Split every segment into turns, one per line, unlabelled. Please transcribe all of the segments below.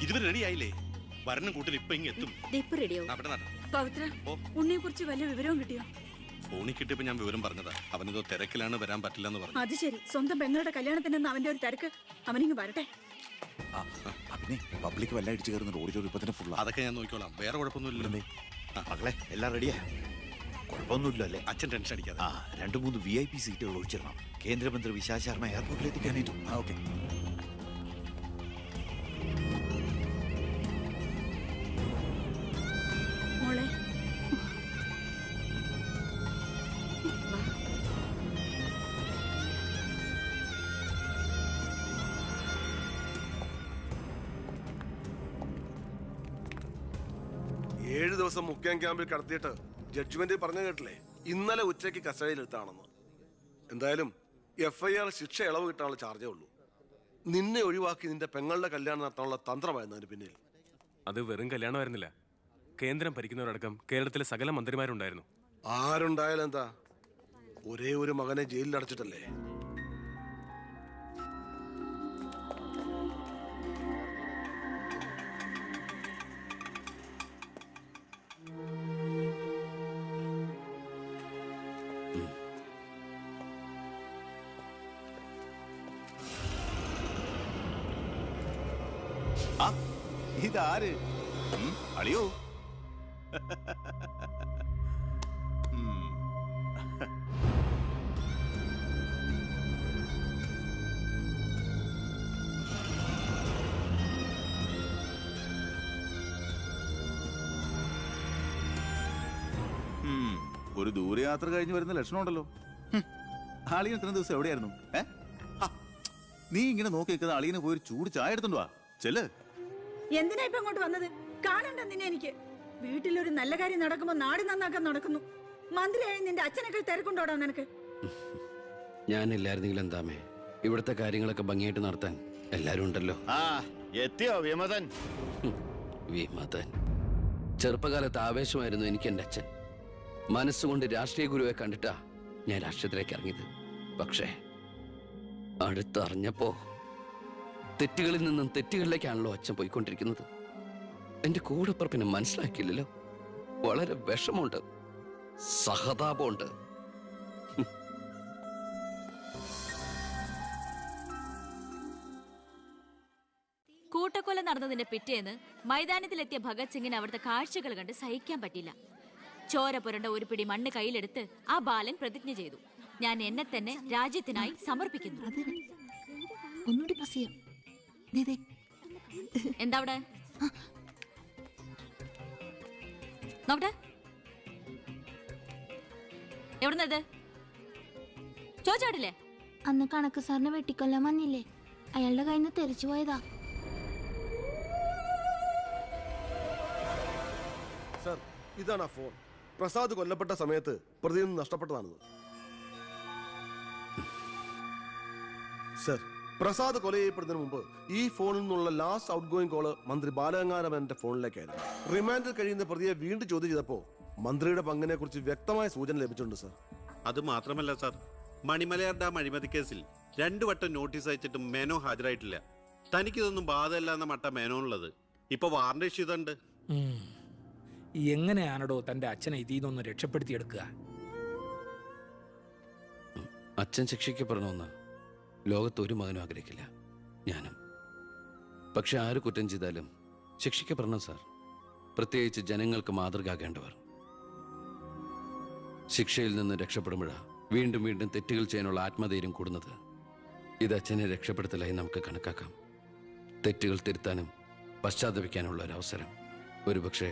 ഇതുവരെ റെഡി ആയില്ലേ? വരണം കൂട്ടിൽ ഇപ്പൊ ഇങ്ങ് എത്തും.
പവിത്ര, ഉണ്ണിയെ കുറിച്ച് വല്ല വിവരവും കിട്ടിയോ?
ഫോണിൽ കിട്ടിയപ്പോ ഞാൻ വിവരം പറഞ്ഞതാ. അവനതോ തിരക്കിലാണ്, വരാൻ പറ്റില്ലെന്ന് പറഞ്ഞു.
അത് ശരി. സ്വന്തം പെങ്ങളുടെ കല്യാണത്തിനെന്ന് അവന്റെ ഒരു തിരക്ക്. അവനിങ്ങ് വരട്ടെ.
പബ്ലിക് വല്ല അടിച്ചു കയറുന്ന ഓഡിറ്റോറിയം ഇപ്പൊ തന്നെ ഫുൾ.
അതൊക്കെ ഞാൻ നോക്കിക്കോളാം, വേറെ കുഴപ്പമൊന്നുമില്ലല്ലേ?
മകളെ എല്ലാം റെഡിയാ? കുഴപ്പമൊന്നുമില്ലല്ലേ?
അച്ഛൻ ടെൻഷൻ അടിക്കാതെ.
2-3 VIP സീറ്റുകൾ ഒഴിച്ചിടണം. കേന്ദ്രമന്ത്രി വിശാൽ ശർമ്മ എയർപോർട്ടിൽ എത്തിക്കാനായിട്ടും. ഓക്കെ.
മോളെ,
7 ദിവസം മുഖ്യം ക്യാമ്പിൽ കടത്തിയിട്ട് ജഡ്ജ്മെന്റ് പറഞ്ഞു കേട്ടില്ലേ, ഇന്നലെ ഉച്ചയ്ക്ക് കസ്റ്റഡിയിലെടുത്താണെന്ന്. എന്തായാലും FIR ശിക്ഷ ഇളവ് കിട്ടാനുള്ള ചാർജേ ഉള്ളൂ. നിന്നെ ഒഴിവാക്കി നിന്റെ പെങ്ങളുടെ കല്യാണം നടത്താനുള്ള തന്ത്രമായിരുന്നു അതിന് പിന്നിൽ.
അത് വെറും കല്യാണമായിരുന്നില്ല. കേന്ദ്രം ഭരിക്കുന്നവരടക്കം കേരളത്തിലെ സകല മന്ത്രിമാരുണ്ടായിരുന്നു.
ആരുണ്ടായാലും എന്താ, ഒരേ ഒരു മകനെ ജയിലിൽ അടച്ചിട്ടല്ലേ.
ഇതാര്? അളിയോ? ഒരു ദൂരയാത്ര കഴിഞ്ഞ് വരുന്ന ലക്ഷണമുണ്ടല്ലോ. അളിയൻ ഇത്ര ദിവസം എവിടെയായിരുന്നു? നീ ഇങ്ങനെ നോക്കി നിൽക്കുന്ന അളിയനെ പോയി ഒരു ചൂട് ചായ എടുത്തോണ്ട് വാ. ചെല്ല്.
എന്തിനാ ഇപ്പൊ അങ്ങോട്ട് വന്നത്? കാണണ്ട നിന്നെ എനിക്ക്. വീട്ടിലൊരു നല്ല കാര്യം നടക്കുമ്പോ നാട് നന്നാക്കാൻ നടക്കുന്നു. മന്ത്രിയായി നിന്റെ അച്ഛനൊക്കെ തിരക്കുണ്ടോടാ നിനക്ക്?
ഞാനില്ലായിരുന്നെങ്കിൽ എന്താമേ, ഇവിടുത്തെ കാര്യങ്ങളൊക്കെ ഭംഗിയായിട്ട് നടത്താൻ എല്ലാരും ഉണ്ടല്ലോ.
എത്തിയോ വിമതൻ?
വിമതൻ ചെറുപ്പകാലത്ത് ആവേശമായിരുന്നു എനിക്ക് എന്റെ അച്ഛൻ. മനസ്സുകൊണ്ട് രാഷ്ട്രീയ ഗുരുവെ കണ്ടിട്ടാ ഞാൻ രാഷ്ട്രീയത്തിലേക്ക് ഇറങ്ങിയത്. പക്ഷേ അടുത്തറിഞ്ഞപ്പോ തെറ്റുകളിൽ നിന്നും തെറ്റുകളിലേക്കാണല്ലോ അച്ഛൻ പോയിക്കൊണ്ടിരിക്കുന്നത്. എന്റെ കൂടെപ്പുറപ്പിനെ മനസ്സിലാക്കിയില്ലല്ലോ. വളരെ വിഷമമുണ്ട്, സഹതാപമുണ്ട്.
കൂട്ടക്കൊല നടന്നതിന്റെ പിറ്റേന്ന് മൈതാനത്തിലെത്തിയ ഭഗത് സിംഗിന് അവിടുത്തെ കാഴ്ചകൾ കണ്ട് സഹിക്കാൻ പറ്റില്ല. ചോര പുരണ്ട ഒരു പിടി മണ്ണ് കയ്യിലെടുത്ത് ആ ബാലൻ പ്രതിജ്ഞ ചെയ്തു, ഞാൻ എന്നെ തന്നെ രാജ്യത്തിനായി സമർപ്പിക്കുന്നു. എന്താ അവിടെ നോക്കട്ടെ, എവിടുന്നത് ചോദിച്ചാടില്ലേ?
അന്ന് കണക്ക് സാറിനെ വെട്ടിക്കൊല്ലാൻ വന്നില്ലേ, അയാളുടെ കയ്യിൽ നിന്ന് തെറിച്ചു പോയതാ.
സർ, ഇതാണ് ആ ഫോൺ. പ്രസാദ് കൊല്ലപ്പെട്ട സമയത്ത് പ്രതിയിൽ നിന്ന് നഷ്ടപ്പെട്ടതാണത്. സർ, പ്രസാദ് കൊല ചെയ്യപ്പെടുന്നതിന് മുമ്പ് ഈ ഫോണിൽ നിന്നുള്ള ലാസ്റ്റ് ഔട്ട് ഗോയിങ് കോള് മന്ത്രി ബാലഗംഗാധരന്റെ ഫോണിലേക്കായിരുന്നു. റിമാൻഡിൽ കഴിയുന്ന പ്രതിയെ വീണ്ടും ചോദ്യം ചെയ്തപ്പോ മന്ത്രിയുടെ പങ്കിനെ കുറിച്ച് വ്യക്തമായ സൂചന ലഭിച്ചിട്ടുണ്ട് സർ.
അത് മാത്രമല്ല സാർ, മണിമലയാർ ഡാം അഴിമതി കേസിൽ 2 വട്ടം നോട്ടീസ് അയച്ചിട്ടും മേനോ ഹാജരായിട്ടില്ല. തനിക്കിതൊന്നും ബാധമല്ല എന്ന മട്ട മേനോനുള്ളത്. ഇപ്പൊ വാറണ്ട് ഇഷ്യൂ ചെയ്തിട്ടുണ്ട്.
എങ്ങനെയാണോ തന്റെ അച്ഛനെ ഇതിൽ നിന്നൊന്ന് രക്ഷപ്പെടുത്തിയെടുക്കുക?
അച്ഛൻ ശിക്ഷിക്കപ്പെടണമെന്ന് ലോകത്ത് ഒരു മകനും ആഗ്രഹിക്കില്ല, ഞാനും. പക്ഷെ ആര് കുറ്റം ചെയ്താലും ശിക്ഷിക്കപ്പെടണം സാർ, പ്രത്യേകിച്ച് ജനങ്ങൾക്ക് മാതൃകയാകേണ്ടവർ. ശിക്ഷയിൽ നിന്ന് രക്ഷപ്പെടുമ്പോഴാണ് വീണ്ടും വീണ്ടും തെറ്റുകൾ ചെയ്യാനുള്ള ആത്മധൈര്യം കൂടുന്നത്. ഇത് അച്ഛനെ രക്ഷപ്പെടുത്തലായി നമുക്ക് കണക്കാക്കാം. തെറ്റുകൾ തിരുത്താനും പശ്ചാത്തപിക്കാനുള്ള ഒരു അവസരം. ഒരുപക്ഷെ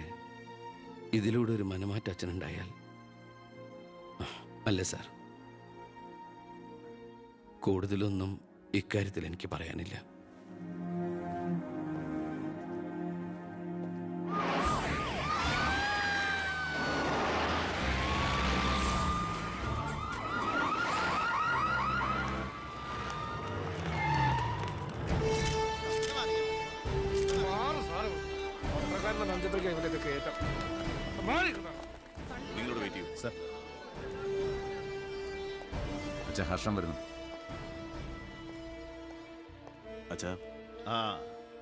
ഇതിലൂടെ ഒരു മനമാറ്റ അച്ഛനുണ്ടായാൽ. അല്ലേ സാർ? കൂടുതലൊന്നും ഇക്കാര്യത്തിൽ എനിക്ക് പറയാനില്ല.
നിങ്ങളോട് വെയിറ്റ് ചെയ്യൂ സർ. അച്ഛാ, ഹർഷം വരുന്നു. അച്ഛാ,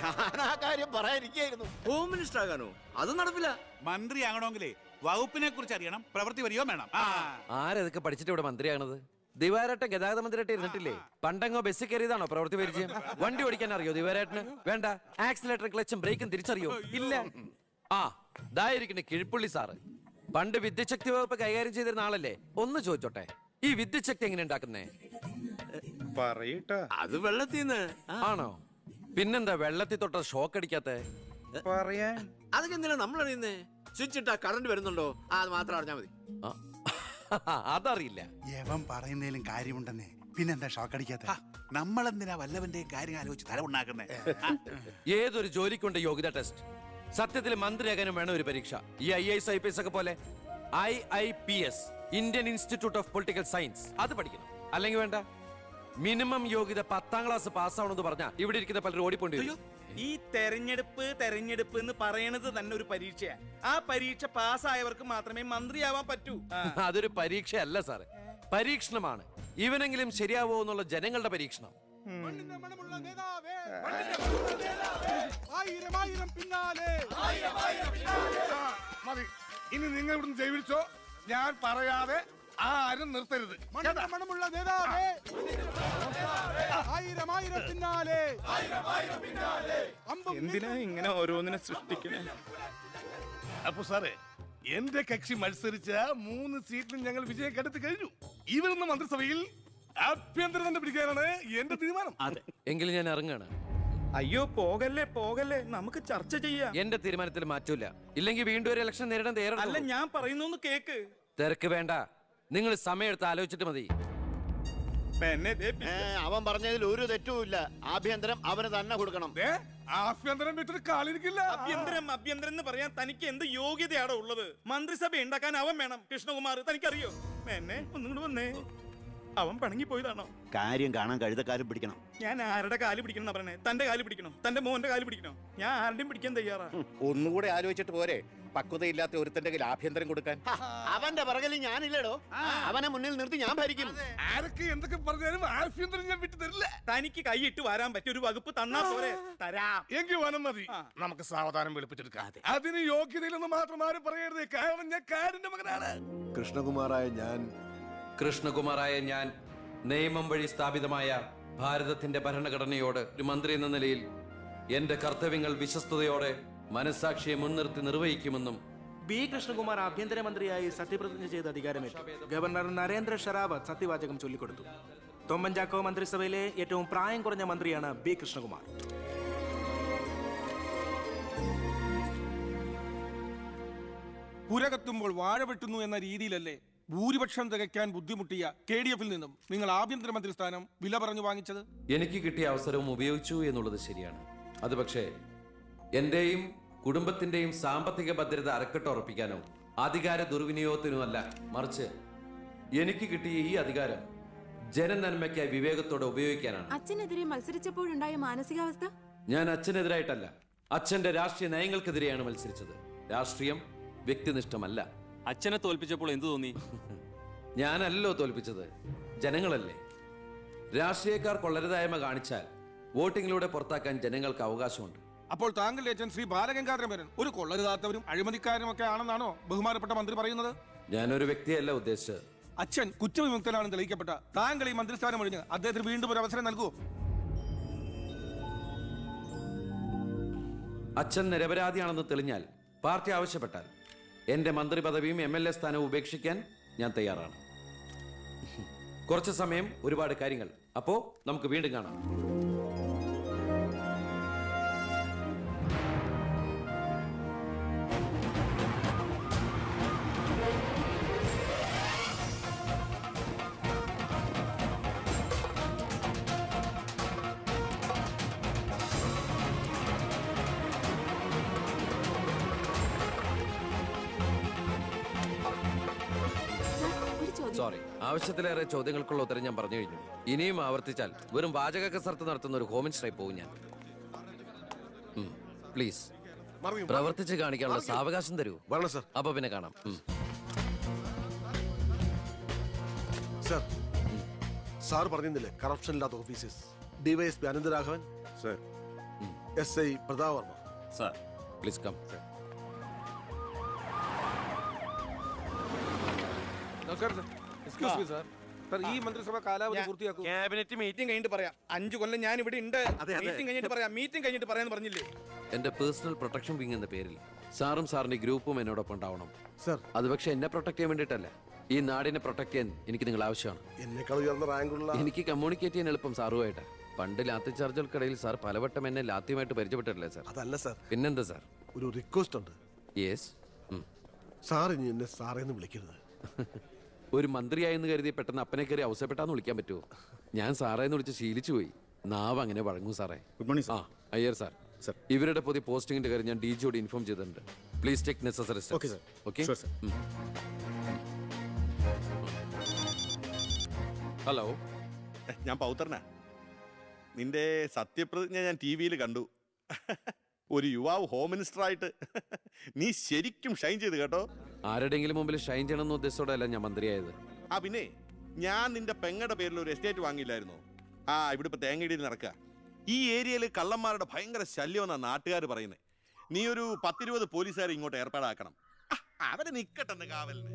ഞാൻ ആ കാര്യം പറയാനിരിക്കായിരുന്നു.
Home minister ആകാനോ? അത് നടപ്പില്ല.
മന്ത്രി ആകണമെങ്കിലേ വകുപ്പിനെ കുറിച്ച് അറിയണം, പ്രവൃത്തി വരികയോ വേണം.
ആരതൊക്കെ പഠിച്ചിട്ട് ഇവിടെ മന്ത്രിയാണത്? ദിവാരേട്ടൻ ഗതാഗത മന്ത്രിയായിട്ട് ഇരുന്നിട്ടില്ലേ? പണ്ടങ്ങോ ബസ്സിൽ കയറിയതാണോ പ്രവൃത്തി പരിചയം? വണ്ടി ഓടിക്കാൻ അറിയോ ദിവാരേട്ടന്? വേണ്ട. ആക്സിലേറ്റർ ക്ലച്ചും ബ്രേക്കും തിരിച്ചറിയോ? ഇല്ല. ആ ഇതായിരിക്കണേ കിഴിപ്പുള്ളി സാറ്. പണ്ട് വിദ്യുച്ഛക്തി വകുപ്പ് കൈകാര്യം ചെയ്തിരുന്ന ആളല്ലേ? ഒന്ന് ചോദിച്ചോട്ടെ, ഈ വിദ്യുച്ഛക്തി എങ്ങനെ ഉണ്ടാക്കുന്നേ?
പറയട്ടാ, അത് വെള്ളത്തിന്ന്.
ആണോ? പിന്നെന്താ വെള്ളത്തിൽ തൊട്ട ഷോക്ക് അടിക്കാത്ത?
പറയാൻ അതൊക്കെ എന്തിനാ നമ്മൾ അറിയുന്നേ? സ്വിച്ച് ഇട്ടാ കറണ്ട് വരുന്നുണ്ടോ? അത് മാത്രം അറിഞ്ഞാ മതി.
അതറിയില്ല.
യവൻ പറയുന്നതിലും കാര്യമുണ്ടെന്നേ, പിന്നെന്താ ഷോക്ക് അടിക്കാത്ത? നമ്മളെന്തിനാ വല്ലവന്റെയും കാര്യം ആലോചിച്ച് തല ഉണ്ടാക്കുന്നേ?
ഏതൊരു ജോലിക്കുണ്ട് യോഗ്യത ടെസ്റ്റ്. സത്യത്തിൽ മന്ത്രിയാകാനും വേണം ഒരു പരീക്ഷ. ഈ IAS IPS ഒക്കെ പോലെ IIPS, Indian institute of political science, അത് പഠിക്കണം. അല്ലെങ്കിൽ വേണ്ട. മിനിമം യോഗ്യത 10ാം ക്ലാസ് പാസ്സാവണമെന്ന് പറഞ്ഞാൽ ഇവിടെ ഇരിക്കുന്ന പലരും ഓടിപ്പോണ്ടി വരും.
ഈ തെരഞ്ഞെടുപ്പ് എന്ന് പറയണത് തന്നെ ഒരു പരീക്ഷയാണ്. ആ പരീക്ഷ പാസ്സായവർക്ക് മാത്രമേ മന്ത്രിയാവാൻ പറ്റൂ.
അതൊരു പരീക്ഷയല്ല സാറേ, പരീക്ഷണമാണ്. ഇവനെങ്കിലും ശരിയാവോ എന്നുള്ള ജനങ്ങളുടെ പരീക്ഷണം.
മതി, ഇനി നിങ്ങൾ ഇവിടുന്ന് ജൈവിച്ചോ. ഞാൻ പറയാതെ ആരും നിർത്തരുത്.
എന്തിനാ ഇങ്ങനെ ഓരോന്നിനെ സൃഷ്ടിക്കണേ?
അപ്പൊ സാറേ, എന്റെ കക്ഷി മത്സരിച്ച 3 സീറ്റിലും ഞങ്ങൾ വിജയം കണ്ടെത്തി കഴിഞ്ഞു. ഇവരുന്ന മന്ത്രിസഭയിൽ ആഭ്യന്തരം തന്നെ പിടിക്കാനാണ് എന്റെ തീരുമാനം.
എങ്കിലും ഞാൻ ഇറങ്ങാണ്.
അയ്യോ പോകല്ലേ, നമുക്ക് ചർച്ച ചെയ്യാം.
എന്റെ തീരുമാനത്തിൽ മാറ്റൂല. ഇല്ലെങ്കിൽ വീണ്ടും ഒരു ഇലക്ഷൻ നേരിടാൻ
അല്ല,
തയ്യാറല്ല.
ഞാൻ പറയുന്നു കേക്ക്.
തിരക്ക് വേണ്ട, നിങ്ങൾ സമയമെടുത്ത് ആലോചിച്ചിട്ട് മതി.
അവൻ പറഞ്ഞതിൽ ഒരു തെറ്റുമില്ല. ആഭ്യന്തരം അവന് തന്നെ കൊടുക്കണം.
ആഭ്യന്തരം വിട്ടിട്ട് കാലിരിക്കില്ല.
അഭ്യന്തരം എന്ന് പറയാൻ തനിക്ക് എന്ത് യോഗ്യതയാണോ ഉള്ളത്? മന്ത്രിസഭ ഉണ്ടാക്കാൻ അവൻ വേണം. കൃഷ്ണകുമാർ തനിക്കറിയോ? എന്നെ ഒന്നും വന്നേ. അവൻ പിണങ്ങി പോയതാണോ?
കാര്യം കാണാൻ കഴുതക്കാരും പിടിക്കണം.
ഞാൻ ആരുടെ കാല് പിടിക്കണം പറഞ്ഞേ? തന്റെ കാല് പിടിക്കണോ? തന്റെ മോന്റെ കാല് പിടിക്കണോ? ഞാൻ ആരുടെയും പിടിക്കാൻ തയ്യാറാ.
ഒന്നുകൂടെ ആലോചിച്ചിട്ട് പോരെ പക്വതയില്ലാത്ത ഒരുത്തന്റെ കയ്യിൽ ആഭ്യന്തരം കൊടുക്കാൻ. അവന്റെ പിറകിൽ ഞാനില്ലടോ. അവനെ മുന്നിൽ നിർത്തി ഞാൻ ഭരിക്കും.
ആരൊക്കെ എന്തൊക്കെ പറഞ്ഞാലും ആഭ്യന്തരം ഞാൻ വിട്ടു തരില്ല.
തനിക്ക് കൈയിട്ട് വരാൻ പറ്റിയ ഒരു വകുപ്പ് തന്നാ പോരെ? തരാം.
എങ്കിൽ വനം മതി. നമുക്ക് സാവധാനം വെളുപ്പിച്ചെടുക്കാം. അതിന് യോഗ്യതയിലൊന്നും മാത്രം ആരും പറയരുത്. കാരണം ഞാൻ കാടിന്റെ മകനാണ്.
കൃഷ്ണകുമാറായ ഞാൻ നിയമം വഴി സ്ഥാപിതമായ ഭാരതത്തിന്റെ ഭരണഘടനയോട് ഒരു മന്ത്രി എന്ന നിലയിൽ എന്റെ കർത്തവ്യങ്ങൾ വിശ്വസ്തയോടെ മനസാക്ഷിയെ മുൻനിർത്തി നിർവഹിക്കുമെന്നും
ബി കൃഷ്ണകുമാർ ആഭ്യന്തരമന്ത്രിയായി സത്യപ്രതിജ്ഞ ചെയ്ത് അധികാരമേറ്റു. ഗവർണർ നരേന്ദ്ര ഷെറാവത്ത് സത്യവാചകം ചൊല്ലിക്കൊടുത്തു. തൊമ്മൻചാക്കോ മന്ത്രിസഭയിലെ ഏറ്റവും പ്രായം കുറഞ്ഞ മന്ത്രിയാണ് ബി കൃഷ്ണകുമാർ.
പുരകത്തുമ്പോൾ വാഴ വെട്ടുന്നു എന്ന രീതിയിലല്ലേ ഭൂരിപക്ഷം തികയ്ക്കാൻ ബുദ്ധിമുട്ടിയ KDF നിന്നും നിങ്ങൾ ആഭ്യന്തരമന്ത്രി സ്ഥാനം വില പറഞ്ഞു വാങ്ങിച്ചത്?
എനിക്ക് കിട്ടിയ അവസരവും ഉപയോഗിച്ചു എന്നുള്ളത് ശരിയാണ്. അത് പക്ഷേ എന്റെയും കുടുംബത്തിന്റെയും സാമ്പത്തിക ഭദ്രത അരക്കെട്ടുറപ്പിക്കാനോ അധികാര ദുർവിനിയോഗത്തിനോ അല്ല, മറിച്ച് എനിക്ക് കിട്ടിയ ഈ അധികാരം ജനനന്മയ്ക്കായി വിവേകത്തോടെ ഉപയോഗിക്കാനാണ്.
അച്ഛനെതിരെ മത്സരിച്ചപ്പോഴുണ്ടായ മാനസികാവസ്ഥ?
ഞാൻ അച്ഛനെതിരായിട്ടല്ല, അച്ഛന്റെ രാഷ്ട്രീയ നയങ്ങൾക്കെതിരെയാണ് മത്സരിച്ചത്. രാഷ്ട്രീയം വ്യക്തിനിഷ്ഠമല്ല.
അച്ഛനെ തോൽപ്പിച്ചപ്പോൾ എന്തു തോന്നി?
ഞാനല്ലോ തോൽപ്പിച്ചത്, ജനങ്ങളല്ലേ. രാഷ്ട്രീയക്കാർ കൊള്ളരുതായ്മ കാണിച്ചാൽ വോട്ടിങ്ങിലൂടെ പുറത്താക്കാൻ ജനങ്ങൾക്ക് അവകാശമുണ്ട്.
അപ്പോൾ താങ്കളുടെ അച്ഛൻ ശ്രീ ബാലഗംഗാധരൻ ഒരു കൊള്ളരുതാത്തവരും അഴിമതിക്കാരും ഒക്കെ ആണെന്നാണോ ബഹുമാനപ്പെട്ട മന്ത്രി പറയുന്നത്?
ഞാനൊരു വ്യക്തിയല്ല ഉദ്ദേശിച്ചത്.
അച്ഛൻ കുറ്റവിമുക്തനാണെന്ന് തെളിയിക്കപ്പെട്ട താങ്കൾ ഈ മന്ത്രിസ്ഥാനം ഒഴിഞ്ഞ് അദ്ദേഹത്തിന് വീണ്ടും ഒരു അവസരം നൽകുമോ?
അച്ഛൻ നിരപരാധിയാണെന്ന് തെളിഞ്ഞാൽ പാർട്ടി ആവശ്യപ്പെട്ടാൽ എന്റെ മന്ത്രി പദവിയും MLA സ്ഥാനവും ഉപേക്ഷിക്കാൻ ഞാൻ തയ്യാറാണ്. കുറച്ച് സമയം, ഒരുപാട് കാര്യങ്ങൾ. അപ്പോ നമുക്ക് വീണ്ടും കാണാം. സോറി, ആവശ്യത്തിലേറെ ചോദ്യങ്ങൾക്കുള്ള ഉത്തരം ഞാൻ പറഞ്ഞു കഴിഞ്ഞു. ഇനിയും ആവർത്തിച്ചാൽ വെറും വാചക കസർത്ത് നടത്തുന്ന ഒരു ഹോം മിനിസ്റ്ററായി പോകും ഞാൻ. പ്ലീസ് പ്രവർത്തിച്ച് കാണിക്കാനുള്ള സാവകാശം തരൂ. അപ്പൊ പിന്നെ കാണാം.
സാർ പറഞ്ഞില്ലേ കറപ്ഷൻ ഇല്ലാത്ത officers? DYSP Anantharaghavan SI Prathap Varma.
Sir please come.
നമസ്കാരം sir. Excuse me sir. Sir ഈ മന്ത്രിസഭ കാലാവധി പൂർത്തിയാക്കൂ.
ക്യാബിനറ്റ് മീറ്റിംഗ് കഴിഞ്ഞിട്ട് പറയാം. 5 കൊല്ലം ഞാൻ ഇവിടെ ഉണ്ട്. മീറ്റിംഗ് കഴിഞ്ഞിട്ട് പറയാം. മീറ്റിംഗ് കഴിഞ്ഞിട്ട് പറയാന്ന് പറഞ്ഞില്ലേ?
എന്റെ പേഴ്സണൽ പ്രൊട്ടക്ഷൻ വിങ് എന്ന പേരിൽ സാറും സാറിന്റെ ഗ്രൂപ്പും എന്നോടൊപ്പം ഉണ്ടാവണം
സർ.
അത് പക്ഷെ എന്നെ പ്രൊട്ടക്ട് ചെയ്യാൻ വേണ്ടിയിട്ടല്ല, ഈ നാടിനെ പ്രൊട്ടക്ട് ചെയ്യാൻ എനിക്ക് നിങ്ങൾ ആവശ്യമാണ്.
എന്നെക്കാൾ ഉയർന്ന റാങ്കുള്ള
എനിക്ക് കമ്മ്യൂണിക്കേറ്റ് ചെയ്യാൻ എളുപ്പം സാറുമായിട്ടാ. പണ്ട് ലാത്തി ചാർജുകൾക്കിടയിൽ സാർ പലവട്ടം എന്നെ ലാത്തിയുമായിട്ട് പരിചയപ്പെട്ടിട്ടില്ലേ സാർ?
അതല്ല സർ,
പിന്നെന്താ സാർ?
ഒരു റിക്വസ്റ്റ് ഉണ്ട്.
യെസ്.
സാർ ഇനി എന്നെ സാറേന്ന് വിളിക്കരുത്.
ഒരു മന്ത്രിയായെന്ന് കരുതി പെട്ടെന്ന് അപ്പനെ കയറി അവസരപ്പെട്ടാന്ന് വിളിക്കാൻ പറ്റുമോ? ഞാൻ സാറേന്ന് വിളിച്ച് ശീലിച്ചു പോയി. നാവ് അങ്ങനെ വഴങ്ങും സാറേ.
ഗുഡ് മോർണിംഗ്
ആ അയ്യർ സാർ. ഇവരുടെ പുതിയ പോസ്റ്റിംഗിന്റെ കാര്യം ഞാൻ DG യോട് ഇൻഫോം ചെയ്തിട്ടുണ്ട്. Please take necessary steps.
Okay sir.
Okay
sure sir.
Hello,
ഞാൻ പൗത്രനാ. നിന്റെ സത്യപ്രതിജ്ഞ ഞാൻ TV കണ്ടു. ഒരു യുവാവ് ഹോം മിനിസ്റ്ററായിട്ട് നീ ശരിക്കും ഷൈൻ ചെയ്ത് കേട്ടോ.
ആരുടെയെങ്കിലും മുമ്പിൽ ഷൈൻ ചെയ്യണമെന്ന ഉദ്ദേശത്തോടെയല്ല ഞാൻ മന്ത്രിയായത്.
പിന്നെ ഞാൻ നിന്റെ പെങ്ങടെ പേരിൽ ഒരു എസ്റ്റേറ്റ് വാങ്ങിയില്ലായിരുന്നോ? ഇവിടെ ഇപ്പൊ തേങ്ങയിടിയിൽ നടക്കുക. ഈ ഏരിയയിൽ കള്ളന്മാരുടെ ഭയങ്കര ശല്യമെന്നാണ് നാട്ടുകാർ പറയുന്നത്. നീ ഒരു 10-20 പോലീസുകാരെ ഇങ്ങോട്ട് ഏർപ്പാടാക്കണം. അവരെ നിക്കട്ടെന്ന് കാവലിന്.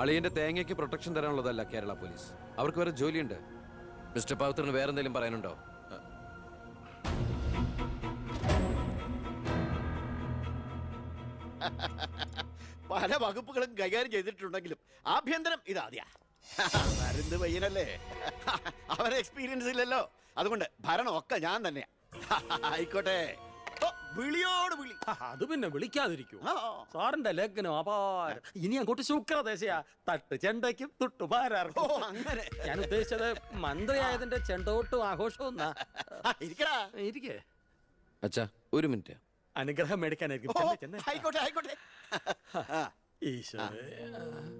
അളിയന്റെ തേങ്ങയ്ക്ക് പ്രൊട്ടക്ഷൻ തരാനുള്ളതല്ല കേരള പോലീസ്. അവർക്ക് വേറെ ജോലിയുണ്ട്. മിസ്റ്റർ പവിത്രന് വേറെ എന്തെങ്കിലും പറയാനുണ്ടോ?
പല വകുപ്പുകളും കൈകാര്യം ചെയ്തിട്ടുണ്ടെങ്കിലും ആഭ്യന്തരം ഇതാദ്യ. മരുന്ന് പയ്യനല്ലേ, അവരെ എക്സ്പീരിയൻസ് ഇല്ലല്ലോ. അതുകൊണ്ട് ഭരണമൊക്കെ ഞാൻ തന്നെയാ. ആയിക്കോട്ടെ, വിളിയോട് വിളി.
അത് പിന്നെ വിളിക്കാതിരിക്കൂ. സാറിന്റെ ലഗ്നം അപാരം. ഇനി അങ്ങോട്ട് ശുക്രദേശയാ. തട്ട് ചെണ്ടയ്ക്കും തുട്ടുപാരാർക്കും.
അങ്ങനെ
ഞാൻ ഉദ്ദേശിച്ചത് മന്ത്രിയായതിന്റെ ചെണ്ടോട്ടും ആഘോഷവും. ഇരിക്കേ
അച്ഛാ ഒരു മിനിറ്റ്.
അനുഗ്രഹം മേടിക്കാനായിരിക്കും.
ആയിക്കോട്ടെ ആയിക്കോട്ടെ.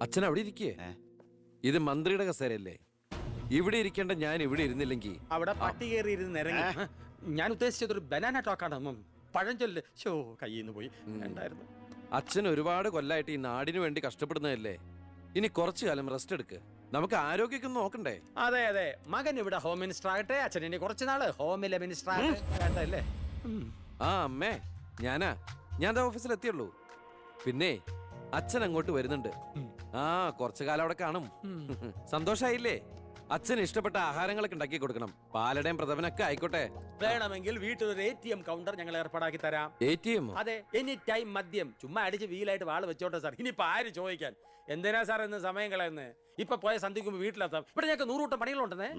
അച്ഛൻ അവിടെ ഇരിക്കേ. ഇത് മന്ത്രിയുടെ കസേരയല്ലേ? ഇവിടെ ഇരിക്കേണ്ട ഞാൻ ഇവിടെ ഇരുന്നില്ലെങ്കിൽ
അവിടെ പട്ടി കയറി ഇരുന്ന് ഇറങ്ങി. ഞാൻ ഉദ്ദേശിച്ചത് ഒരു ബനാന ടോക്കാണ്. പഴഞ്ചൊല്ല് കയ്യിൽ നിന്ന് പോയി. ഉണ്ടായിരുന്നു.
അച്ഛൻ ഒരുപാട് കൊല്ലായിട്ട് ഈ നാടിനു വേണ്ടി കഷ്ടപ്പെടുന്നതല്ലേ? ഇനി കുറച്ചു കാലം റെസ്റ്റ് എടുക്ക്. നമുക്ക് ആരോഗ്യമൊക്കെ നോക്കണ്ടേ?
അതെ അതെ, മകൻ ഇവിടെ ഹോം മിനിസ്റ്റർ ആകട്ടെ. അച്ഛൻ ഇനി കുറച്ചു നാള് ഹോമിലെ മിനിസ്റ്റർ ആകട്ടെ.
അമ്മേ ഞാൻ ഓഫീസിൽ എത്തിയുള്ളൂ. പിന്നെ അച്ഛൻ അങ്ങോട്ട് വരുന്നുണ്ട്. കുറച്ചു കാലം അവിടെ കാണും. സന്തോഷായില്ലേ? അച്ഛന് ഇഷ്ടപ്പെട്ട ആഹാരങ്ങളൊക്കെ ഉണ്ടാക്കി കൊടുക്കണം. പാലടയും പ്രഥമനൊക്കെ ആയിക്കോട്ടെ.
വേണമെങ്കിൽ വീട്ടിലൊരു ATM കൗണ്ടർ ഞങ്ങൾ ഏർപ്പാടാക്കി തരാം.
ATM?
അതെ, എനി ടൈം മദ്യം. ചുമ്മാ അടിച്ച് വീലായിട്ട് വാള് വെച്ചോട്ടെ സാർ. ഇനിയിപ്പോ ആര് ചോദിക്കാൻ? എന്തിനാ സാർ എന്ന് സമയം കളയുന്നത്? ഇപ്പൊ പോയ സന്ധിക്കുമ്പോ വീട്ടിലെത്താം. ഇവിടെ ഞങ്ങൾക്ക് 100 കൂട്ടം പണികളുണ്ടെന്നേ.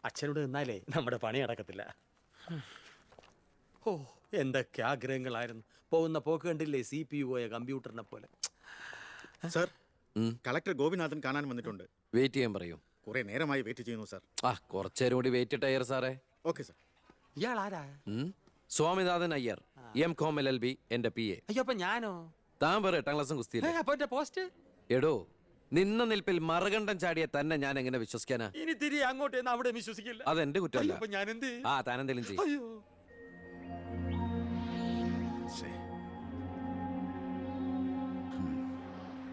അച്ഛനോട് നിന്നാലേ നമ്മുടെ പണി നടക്കത്തില്ല. എന്തൊക്കെ ആഗ്രഹങ്ങളായിരുന്നു. പോകുന്ന പോക്ക് കണ്ടില്ലേ? CPU കമ്പ്യൂട്ടറിനെ പോലെ.
സർ, കളക്ടർ ഗോപിനാഥൻ കാണാൻ വന്നിട്ടുണ്ട്.
വെയിറ്റ് ചെയ്യാൻ പറയൂ.
കുറെ നേരമായി വെയിറ്റ് ചെയ്യുന്നു സർ.
കുറച്ചേരം കൂടി വെയിറ്റ് ഇട്ടയ്യർ സാറേ.
Okay sir.
ഇയാൾ ആരാ?
സ്വാമിനാഥൻ അയ്യർ, M.Com LLB, എന്റെ PA.
അയ്യോ, അപ്പൊ ഞാനോ?
താൻ വേറെ 8ാം ക്ലാസ്സും കുസ്തിയില്ല.
പോസ്റ്റ്
എടോ, നിന്ന നിൽപ്പിൽ മറുകണ്ഠം ചാടിയ തന്നെ ഞാൻ എങ്ങനെ വിശ്വസിക്കാനാ?
ഇനി തിരികെ അങ്ങോട്ട് അവിടെ വിശ്വസിക്കില്ല.
അതെന്റെ കുറ്റമല്ല.
ഞാൻ എന്ത്?
താനെന്തെങ്കിലും ചെയ്യും.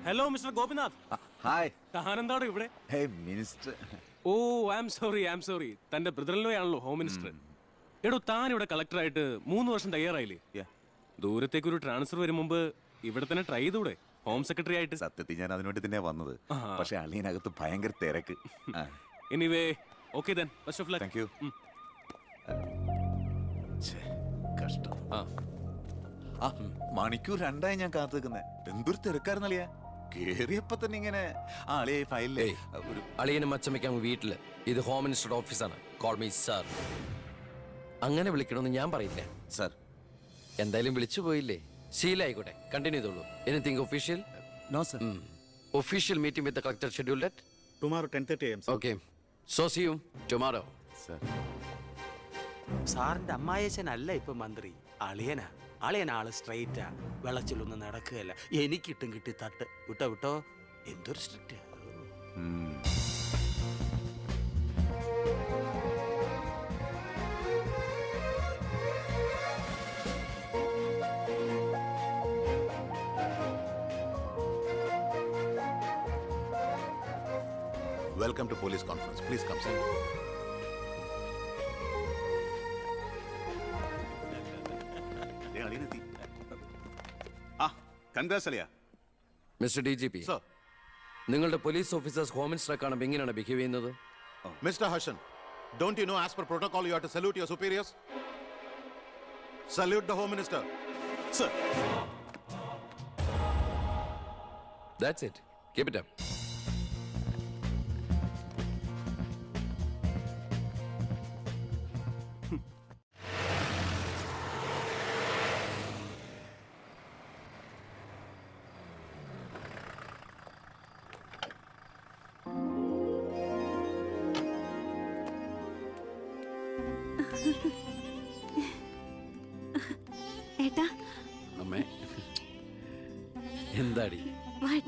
Hello mister Gopinath.
ഹായ്.
താനെന്താണ് ഇവിടെ?
Minister.
Oh I am sorry. തന്റെ ബ്രദറിലോ ആണല്ലോ ഹോം മിനിസ്റ്റർ. എടോ, താൻ ഇവിടെ കളക്ടറായിട്ട് 3 വർഷം തയ്യാറായില്ലേ? ദൂരത്തേക്ക് ഒരു ട്രാൻസ്ഫർ വരും മുമ്പ് ഇവിടെ തന്നെ ട്രൈ ചെയ്തൂടെ ഹോം സെക്രട്ടറി ആയിട്ട്?
സത്യത്തിൽ ഞാൻ അതിനുവേണ്ടി തന്നെ വന്നത്. പക്ഷെ അളിയനകത്ത് ഭയങ്കര തിരക്ക്.
Anyway okay then, best of luck.
Thank you. കഷ്ടം. മണിക്കൂർ 2 ഞാൻ കാത്തു നിൽക്കുന്നത്. എന്തൊരു തിരക്കായിരുന്നളിയാ. കേറിയപ്പോ തന്നെ ഇങ്ങനെ ഫയലിലേ
അളിയനും അച്ചമ്മയ്ക്കും വീട്ടില്. ഇത് ഹോം മിനിസ്റ്ററുടെ ഓഫീസാണ്. Call me sir. അങ്ങനെ വിളിക്കണമെന്ന് ഞാൻ പറയില്ല
സർ.
എന്തായാലും വിളിച്ചു പോയില്ലേ, ശീലായിക്കോട്ടെ. കണ്ടിന്യൂ ചെയ്തോളൂ. Anything official?
No sir.
Official meeting with the collector scheduled at
tomorrow 10:30 AM.
Okay, so see you tomorrow.
Sir,
സാറിന്റെ അമ്മായച്ചനല്ല ഇപ്പൊ മന്ത്രി, അളിയനാ. അളിയനാള് സ്ട്രൈറ്റാ, വെളച്ചിലൊന്നും നടക്കുകയല്ല. എനിക്കിട്ടും കിട്ടി തട്ട്. വിട്ടോ എന്തൊരു strict.
Welcome to police conference. Please come sir.
Congrats അളിയ.
മിസ്റ്റർ ഡി ജി പി, നിങ്ങളുടെ പോലീസ് ഓഫീസേഴ്സ് ഹോം മിനിസ്റ്ററെ കാണുമ്പോൾ എങ്ങനെയാണ് ബിഹേവ് ചെയ്യുന്നത്?
Mr. Harshan, don't you know as per protocol you have to salute your superiors? Salute the Home Minister.
Sir.
That's it. Keep it up.
ഏട്ടാ
അമ്മേ, എന്താടി?
വാ ഏട്ടാ.